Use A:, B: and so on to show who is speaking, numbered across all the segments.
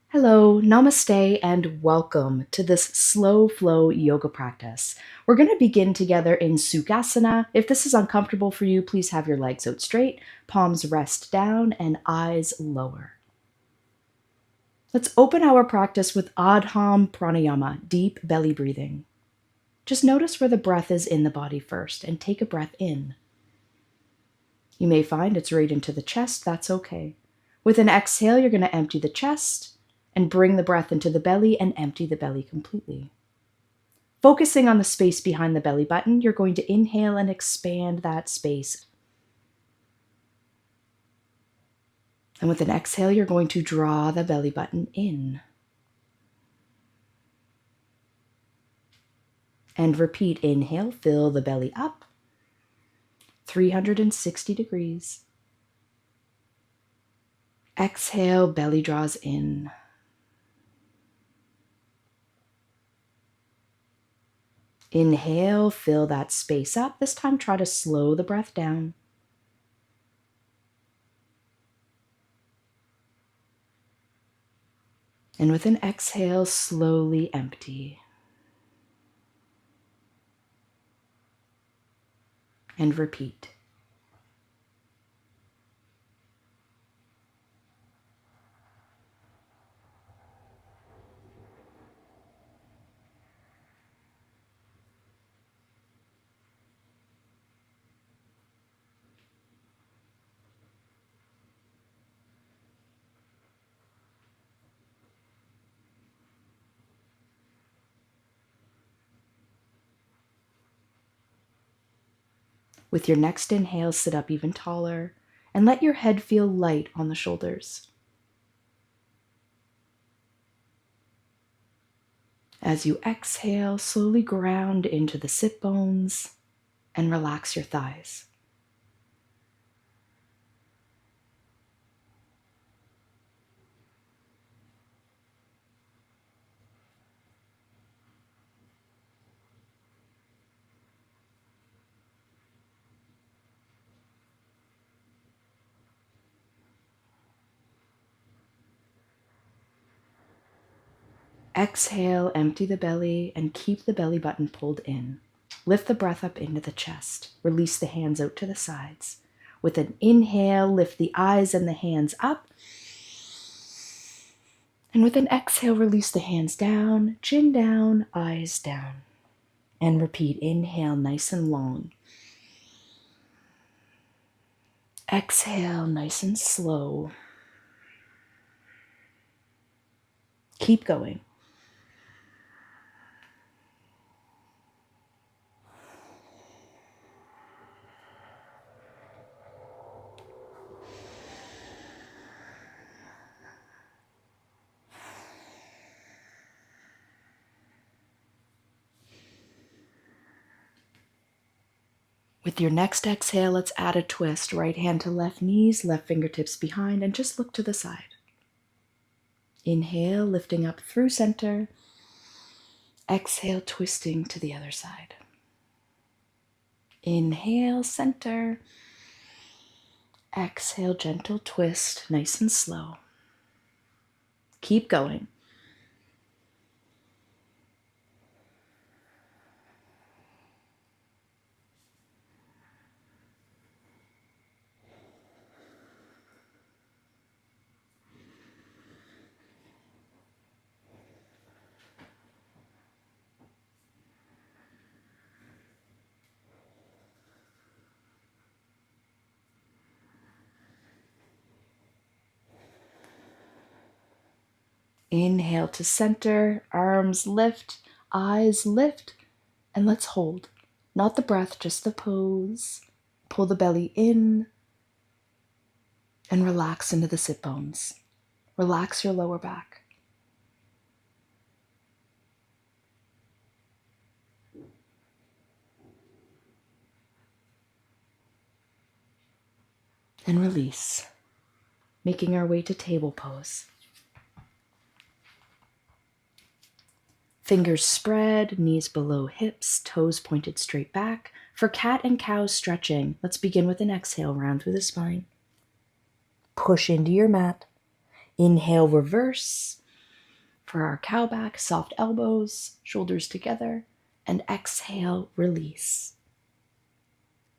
A: Hello, namaste, and welcome to this slow flow yoga practice. We're going to begin together in sukhasana. If this is uncomfortable for you, please have your legs out straight, palms rest down, and eyes lower. Let's open our practice with Adham Pranayama, deep belly breathing. Just notice where the breath is in the body first, and take a breath in. You may find it's right into the chest, that's okay. With an exhale, you're going to empty the chest, and bring the breath into the belly and empty the belly completely. Focusing on the space behind the belly button, you're going to inhale and expand that space. And with an exhale, you're going to draw the belly button in. And repeat, inhale, fill the belly up, 360 degrees. Exhale, belly draws in. Inhale, fill that space up. This time, try to slow the breath down. And with an exhale, slowly empty. And repeat. With your next inhale, sit up even taller and let your head feel light on the shoulders. As you exhale, slowly ground into the sit bones and relax your thighs. Exhale, empty the belly and keep the belly button pulled in. Lift the breath up into the chest. Release the hands out to the sides. With an inhale, lift the eyes and the hands up. And with an exhale, release the hands down, chin down, eyes down. And repeat, inhale nice and long. Exhale nice and slow. Keep going. With your next exhale, let's add a twist. Right hand to left knees, left fingertips behind, and just look to the side. Inhale, lifting up through center. Exhale, twisting to the other side. Inhale, center. Exhale, gentle twist, nice and slow. Keep going. Inhale to center, arms lift, eyes lift, and let's hold. Not the breath, just the pose. Pull the belly in and relax into the sit bones. Relax your lower back. And release, making our way to table pose. Fingers spread, knees below hips, toes pointed straight back. For cat and cow stretching, let's begin with an exhale, round through the spine. Push into your mat. Inhale, reverse. For our cow back, soft elbows, shoulders together. And exhale, release.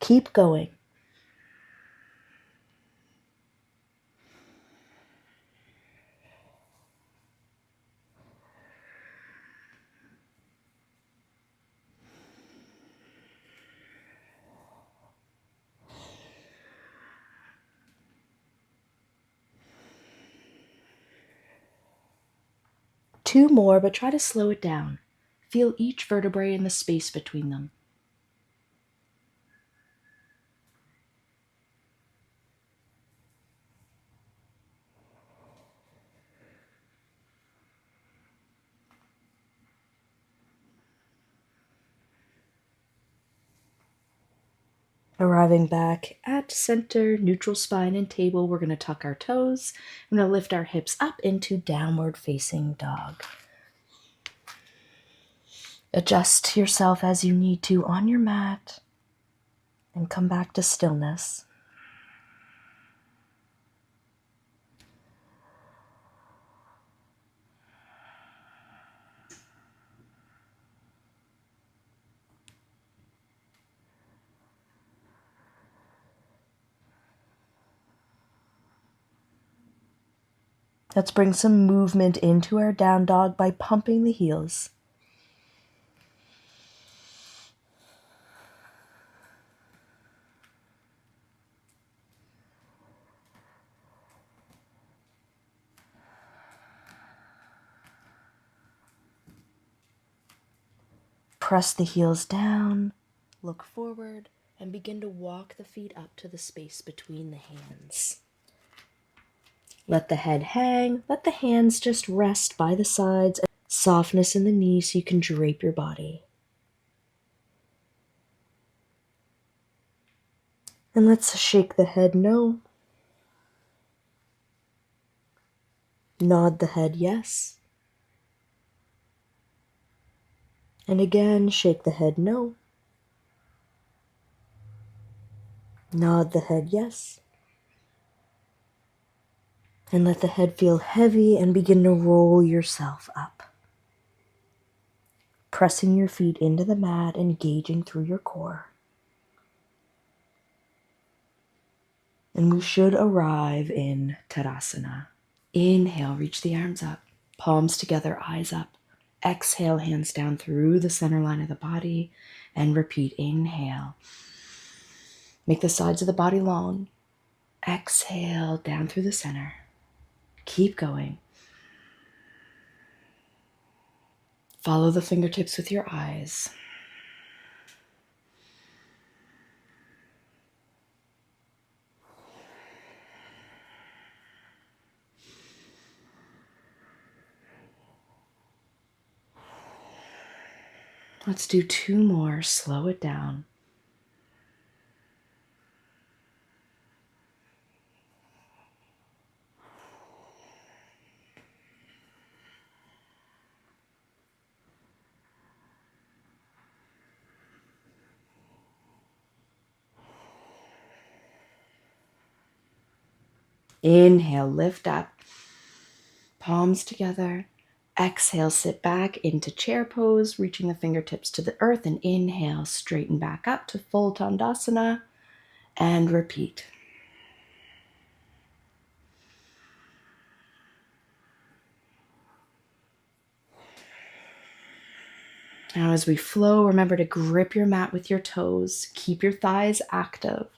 A: Keep going. Two more, but try to slow it down. Feel each vertebrae in the space between them. Arriving back at center, neutral spine and table, we're going to tuck our toes. I'm going to lift our hips up into downward facing dog. Adjust yourself as you need to on your mat and come back to stillness. Let's bring some movement into our down dog by pumping the heels. Press the heels down, look forward, and begin to walk the feet up to the space between the hands. Let the head hang, let the hands just rest by the sides, softness in the knees so you can drape your body. And let's shake the head no. Nod the head yes. And again, shake the head no. Nod the head yes. And let the head feel heavy and begin to roll yourself up. Pressing your feet into the mat, engaging through your core. And we should arrive in Tadasana. Inhale, reach the arms up, palms together, eyes up. Exhale, hands down through the center line of the body, and repeat. Inhale. Make the sides of the body long. Exhale, down through the center. Keep going. Follow the fingertips with your eyes. Let's do two more. Slow it down. Inhale, lift up. Palms together. Exhale, sit back into chair pose, reaching the fingertips to the earth. And inhale, straighten back up to full Tandasana. And repeat. Now as we flow, remember to grip your mat with your toes. Keep your thighs active.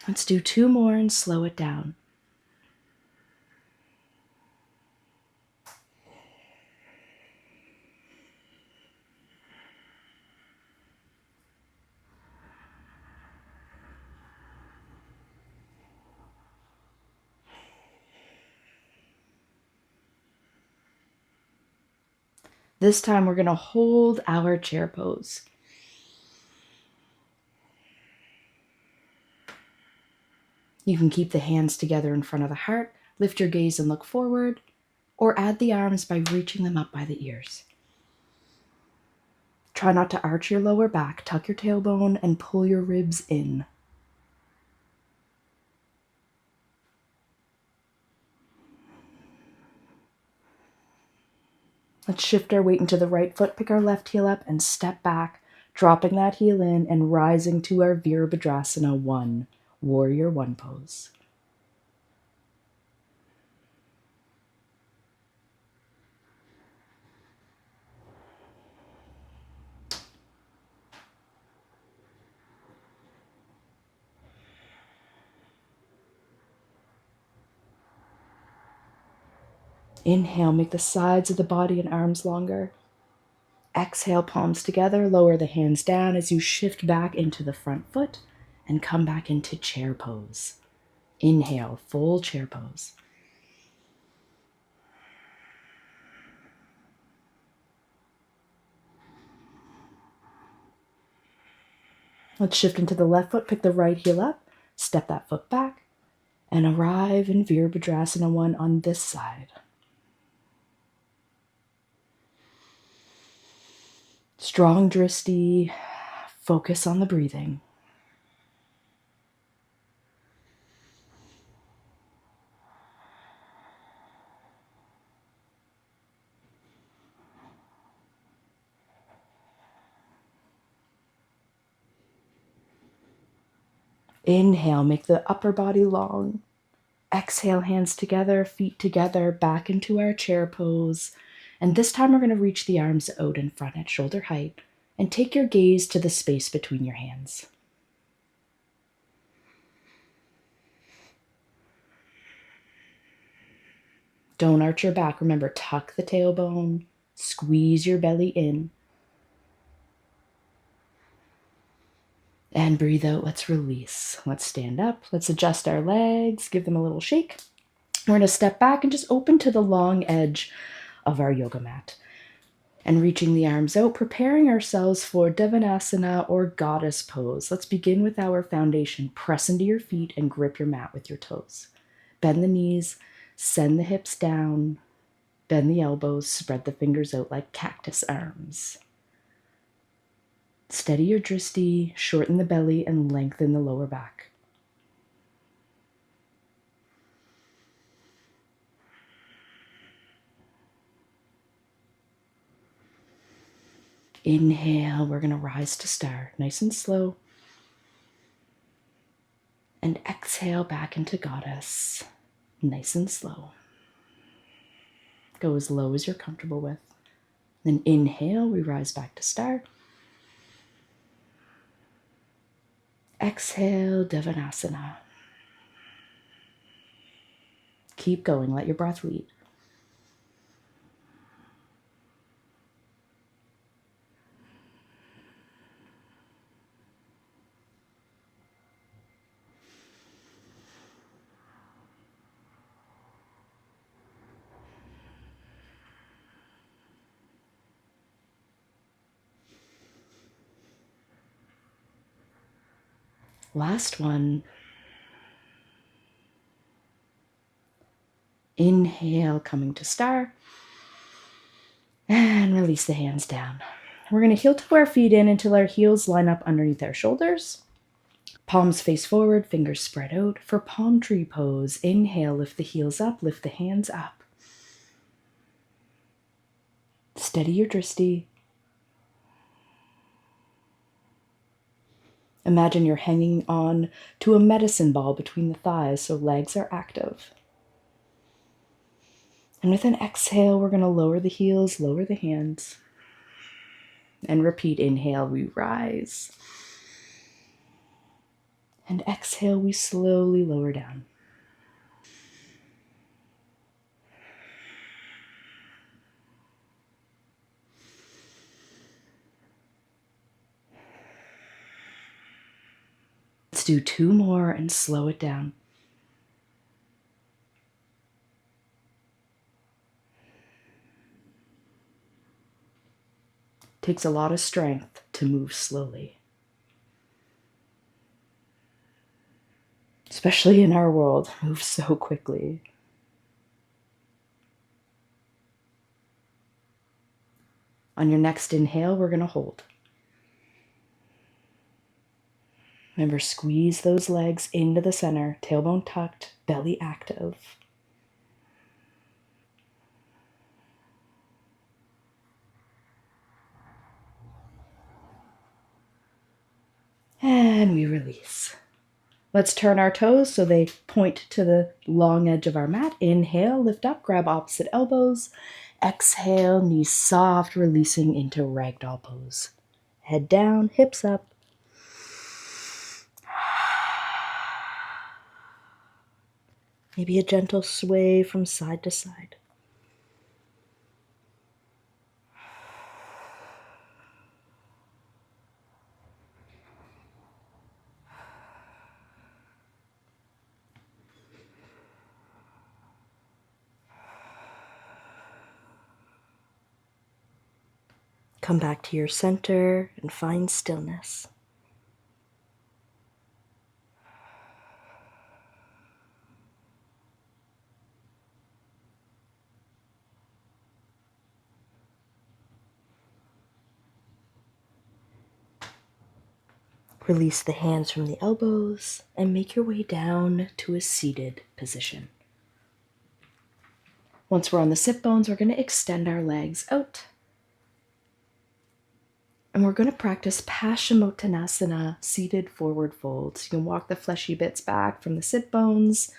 A: Let's do two more and slow it down. This time we're going to hold our chair pose. You can keep the hands together in front of the heart. Lift your gaze and look forward. or add the arms by reaching them up by the ears. Try not to arch your lower back, tuck your tailbone, and pull your ribs in. Let's shift our weight into the right foot, pick our left heel up, and step back, dropping that heel in and rising to our Virabhadrasana 1, Warrior 1 pose. Inhale, make the sides of the body and arms longer. Exhale, palms together, lower the hands down as you shift back into the front foot and come back into chair pose. Inhale, full chair pose. Let's shift into the left foot, pick the right heel up, step that foot back, and arrive in Virabhadrasana 1 on this side. Strong drishti, focus on the breathing. Inhale, make the upper body long. Exhale, hands together, feet together, back into our chair pose. And this time we're going to reach the arms out in front at shoulder height and take your gaze to the space between your hands. Don't arch your back. Remember, tuck the tailbone, squeeze your belly in. And breathe out, let's release. Let's stand up, let's adjust our legs, give them a little shake. We're going to step back and just open to the long edge of our yoga mat. And reaching the arms out, preparing ourselves for Devanasana or goddess pose. Let's begin with our foundation. Press into your feet and grip your mat with your toes. Bend the knees, send the hips down, bend the elbows, spread the fingers out like cactus arms. Steady your drishti, shorten the belly, and lengthen the lower back. Inhale, we're going to rise to start, nice and slow. And exhale back into goddess, nice and slow. Go as low as you're comfortable with. Then inhale, we rise back to start. Exhale, Devanasana. Keep going, let your breath lead. Last one. Inhale, coming to star. And release the hands down. We're going to heel toe our feet in until our heels line up underneath our shoulders. Palms face forward, fingers spread out. For palm tree pose, inhale, lift the heels up, lift the hands up. Steady your drishti. Imagine you're hanging on to a medicine ball between the thighs so legs are active. And with an exhale, we're going to lower the heels, lower the hands. And repeat, inhale, we rise. And exhale, we slowly lower down. Let's do 2 more and slow it down. Takes a lot of strength to move slowly. Especially in our world, moves so quickly. On your next inhale, we're going to hold. Remember, squeeze those legs into the center, tailbone tucked, belly active. And we release. Let's turn our toes so they point to the long edge of our mat. Inhale, lift up, grab opposite elbows. Exhale, knees soft, releasing into ragdoll pose. Head down, hips up. Maybe a gentle sway from side to side. Come back to your center and find stillness. Release the hands from the elbows and make your way down to a seated position. Once we're on the sit bones, we're going to extend our legs out. And we're going to practice Paschimottanasana, seated forward folds. You can walk the fleshy bits back from the sit bones.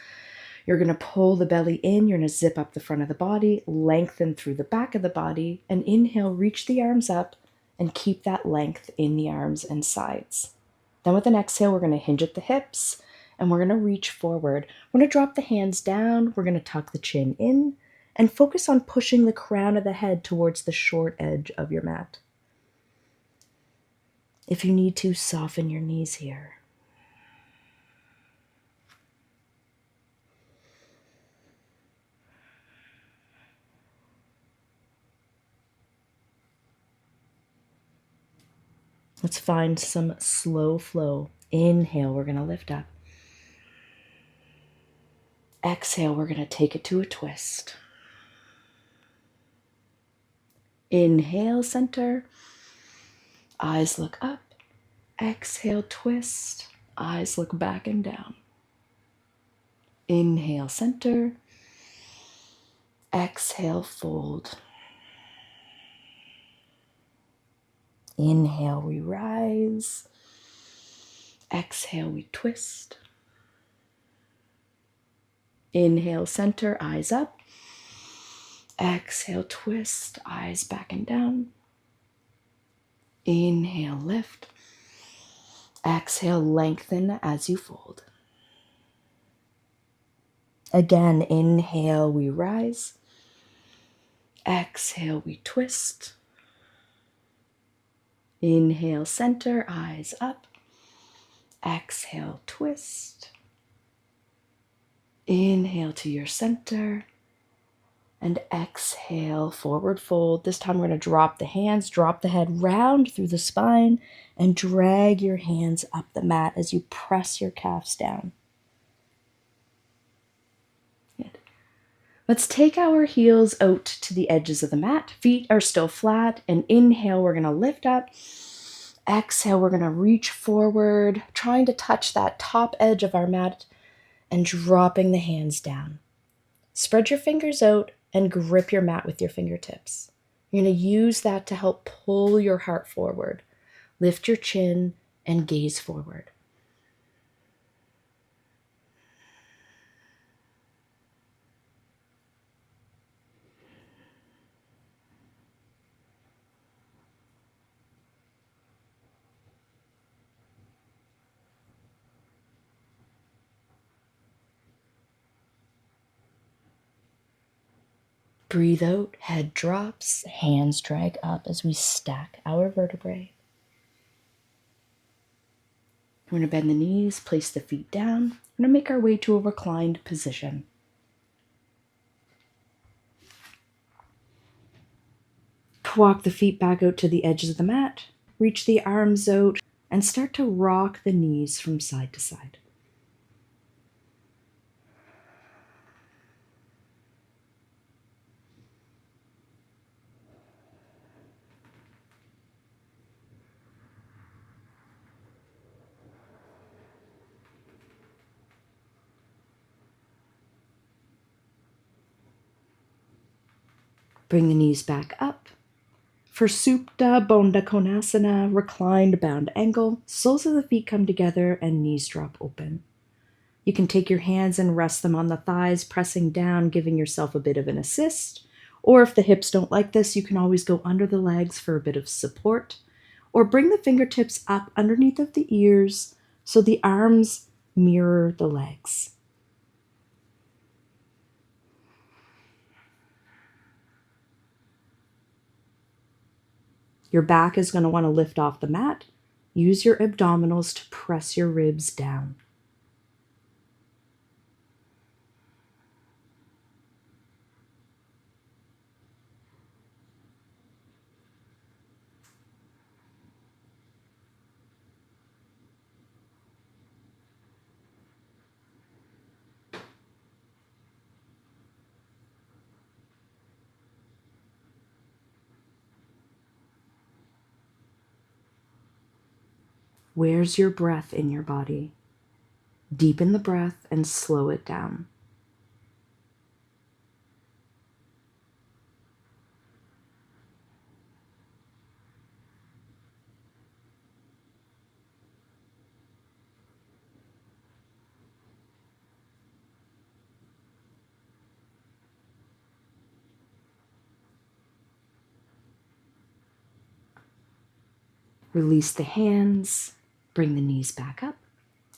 A: You're going to pull the belly in. You're going to zip up the front of the body, lengthen through the back of the body, and inhale, reach the arms up, and keep that length in the arms and sides. Then with an exhale, we're going to hinge at the hips, and we're going to reach forward. We're going to drop the hands down. We're going to tuck the chin in, and focus on pushing the crown of the head towards the short edge of your mat. If you need to, soften your knees here. Let's find some slow flow. Inhale, we're going to lift up. Exhale, we're going to take it to a twist. Inhale, center. Eyes look up. Exhale, twist. Eyes look back and down. Inhale, center. Exhale, fold. Inhale, we rise. Exhale, we twist. Inhale, center, eyes up. Exhale, twist, eyes back and down. Inhale, lift. Exhale, lengthen as you fold. Again, inhale, we rise. Exhale, we twist. Inhale, center, eyes up. Exhale, twist. Inhale to your center. And exhale, forward fold. This time we're going to drop the hands, drop the head round through the spine, and drag your hands up the mat as you press your calves down. Good. Let's take our heels out to the edges of the mat. Feet are still flat. And inhale, we're going to lift up. Exhale, we're going to reach forward, trying to touch that top edge of our mat and dropping the hands down. Spread your fingers out and grip your mat with your fingertips. You're going to use that to help pull your heart forward. Lift your chin and gaze forward. Breathe out, head drops, hands drag up as we stack our vertebrae. We're going to bend the knees, place the feet down. We're going to make our way to a reclined position. Walk the feet back out to the edges of the mat, reach the arms out, and start to rock the knees from side to side. Bring the knees back up. For Supta Bandha Konasana, reclined bound angle, soles of the feet come together and knees drop open. You can take your hands and rest them on the thighs, pressing down, giving yourself a bit of an assist. Or if the hips don't like this, you can always go under the legs for a bit of support. Or bring the fingertips up underneath of the ears so the arms mirror the legs. Your back is going to want to lift off the mat. Use your abdominals to press your ribs down. Where's your breath in your body? Deepen the breath and slow it down. Release the hands, bring the knees back up,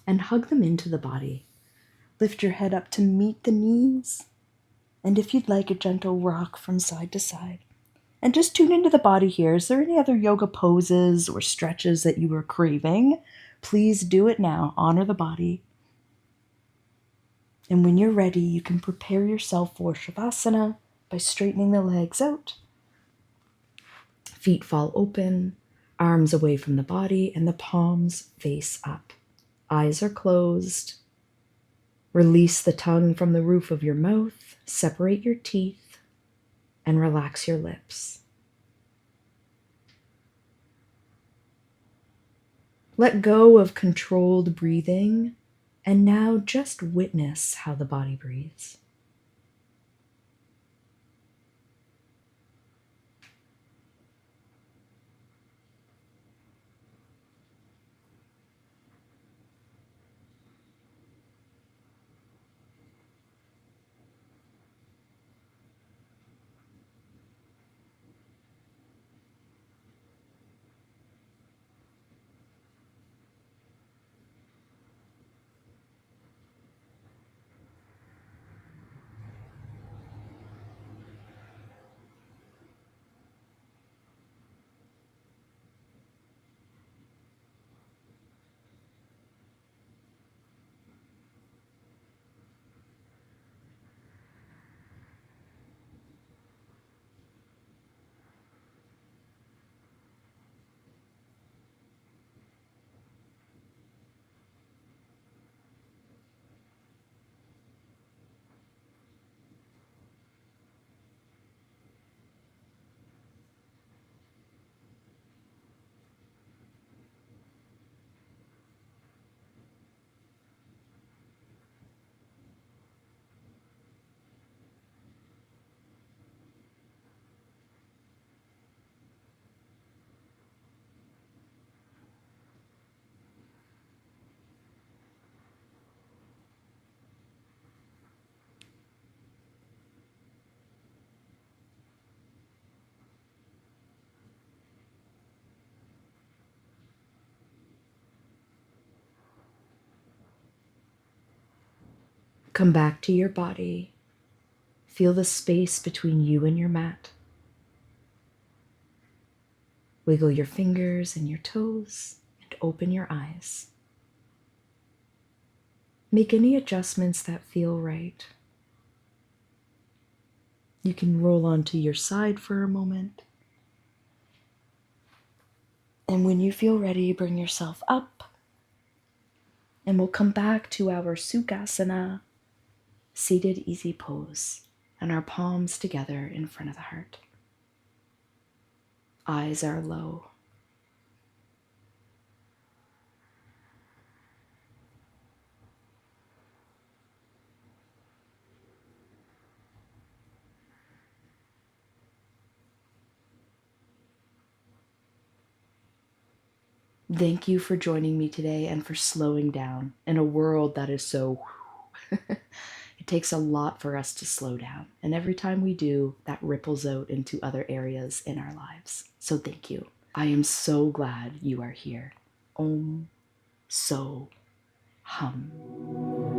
A: and hug them into the body. Lift your head up to meet the knees, and if you'd like, a gentle rock from side to side. And just tune into the body here. Is there any other yoga poses or stretches that you were craving? Please do it now. Honor the body. And when you're ready, you can prepare yourself for shavasana by straightening the legs out. Feet fall open, arms away from the body, and the palms face up. Eyes are closed. Release the tongue from the roof of your mouth, separate your teeth, and relax your lips. Let go of controlled breathing, and now just witness how the body breathes. Come back to your body. Feel the space between you and your mat. Wiggle your fingers and your toes and open your eyes. Make any adjustments that feel right. You can roll onto your side for a moment. And when you feel ready, bring yourself up. And we'll come back to our Sukhasana, seated easy pose, and our palms together in front of the heart. Eyes are low. Thank you for joining me today and for slowing down in a world that is so. It takes a lot for us to slow down. And every time we do, that ripples out into other areas in our lives. So thank you. I am so glad you are here. Om So Hum.